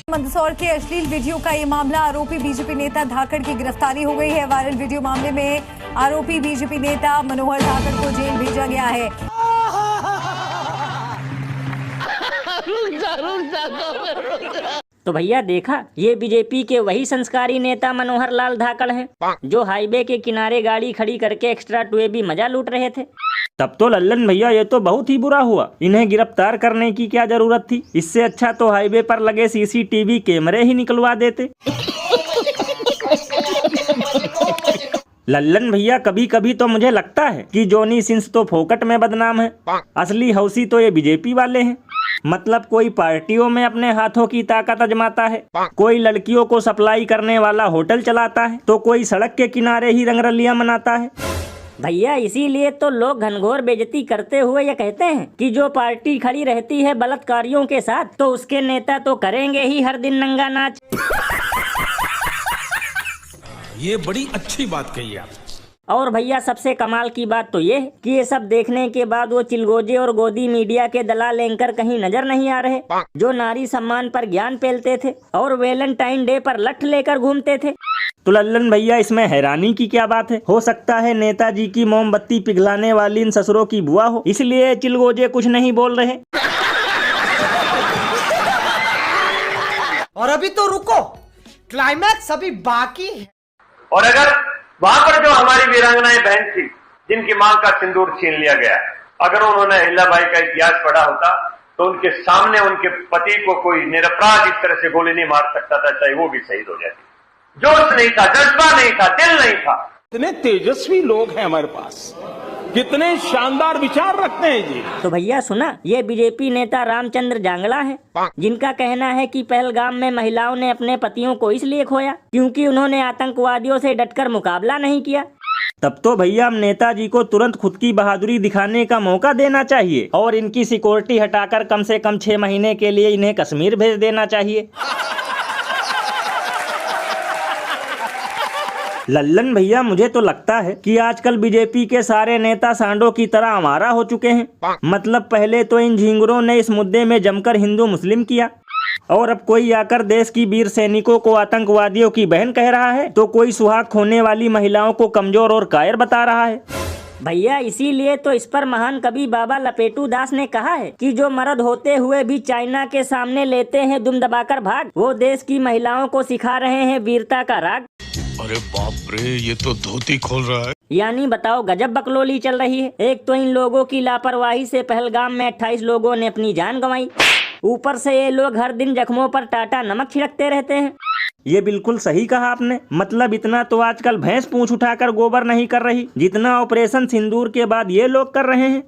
मंदसौर के अश्लील वीडियो का ये मामला, आरोपी बीजेपी नेता धाकड़ की गिरफ्तारी हो गई है। वायरल वीडियो मामले में आरोपी बीजेपी नेता मनोहर धाकड़ को जेल भेजा गया है। तो भैया देखा, ये बीजेपी के वही संस्कारी नेता मनोहर लाल धाकड़ हैं, जो हाईवे के किनारे गाड़ी खड़ी करके एक्स्ट्रा टूए भी मजा लूट रहे थे। तब तो लल्लन भैया ये तो बहुत ही बुरा हुआ, इन्हें गिरफ्तार करने की क्या जरूरत थी। इससे अच्छा तो हाईवे पर लगे सीसीटीवी कैमरे ही निकलवा देते। लल्लन भैया कभी कभी तो मुझे लगता है कि जॉनी सिंस तो फोकट में बदनाम है, असली हौसी तो ये बीजेपी वाले हैं। मतलब कोई पार्टियों में अपने हाथों की ताकत आजमाता है, कोई लड़कियों को सप्लाई करने वाला होटल चलाता है, तो कोई सड़क के किनारे ही रंगरलियां मनाता है। भैया इसीलिए तो लोग घनघोर बेइज्जती करते हुए ये कहते हैं कि जो पार्टी खड़ी रहती है बलात्कारियों के साथ, तो उसके नेता तो करेंगे ही हर दिन नंगा नाच। ये बड़ी अच्छी बात कही आप। और भैया सबसे कमाल की बात तो ये है कि ये सब देखने के बाद वो चिलगोजे और गोदी मीडिया के दलाल एंकर कहीं नजर नहीं आ रहे, जो नारी सम्मान पर ज्ञान पेलते थे और वैलेंटाइन डे पर लठ लेकर घूमते थे। तो लल्लन भैया इसमें हैरानी की क्या बात है? हो सकता है नेताजी की मोमबत्ती पिघलाने वाली इन ससुरों की बुआ हो, इसलिए चिलगोजे कुछ नहीं बोल रहे। और अभी तो रुको, क्लाइमैक्स अभी बाकी है। और अगर वहां पर जो हमारी वीरांगनाएं बहन थी, जिनकी मां का सिंदूर छीन लिया गया, अगर उन्होंने अहिल्याबाई का इतिहास पढ़ा होता तो उनके सामने उनके पति को कोई निरपराध इस तरह से गोली नहीं मार सकता था, चाहे वो भी शहीद हो जाती। जोश नहीं था, जज्बा नहीं था, दिल नहीं था। कितने तेजस्वी लोग हैं हमारे पास, कितने शानदार विचार रखते हैं जी। तो भैया सुना, ये बीजेपी नेता रामचंद्र जांगला है, जिनका कहना है कि पहलगाम में महिलाओं ने अपने पतियों को इसलिए खोया क्योंकि उन्होंने आतंकवादियों से डटकर मुकाबला नहीं किया। तब तो भैया हम नेताजी को तुरंत खुद की बहादुरी दिखाने का मौका देना चाहिए और इनकी सिक्योरिटी हटाकर कम से कम 6 महीने के लिए इन्हें कश्मीर भेज देना चाहिए। लल्लन भैया मुझे तो लगता है कि आजकल बीजेपी के सारे नेता सांडों की तरह आवारा हो चुके हैं। मतलब पहले तो इन झिंगुरों ने इस मुद्दे में जमकर हिंदू मुस्लिम किया, और अब कोई आकर देश की वीर सैनिकों को आतंकवादियों की बहन कह रहा है, तो कोई सुहाग खोने वाली महिलाओं को कमजोर और कायर बता रहा है। भैया इसीलिए तो इस पर महान कवि बाबा लपेटू दास ने कहा है कि जो मर्द होते हुए भी चाइना के सामने लेते हैं दुम दबाकर भाग, वो देश की महिलाओं को सिखा रहे हैं वीरता का राग। अरे बाप रे, ये तो धोती खोल रहा है। यानी बताओ गजब बकलोली चल रही है। एक तो इन लोगों की लापरवाही से पहलगाम में 28 लोगों ने अपनी जान गंवाई, ऊपर से ये लोग हर दिन जख्मों पर टाटा नमक छिड़कते रहते हैं। ये बिल्कुल सही कहा आपने। मतलब इतना तो आजकल भैंस पूंछ उठाकर गोबर नहीं कर रही, जितना ऑपरेशन सिंदूर के बाद ये लोग कर रहे हैं।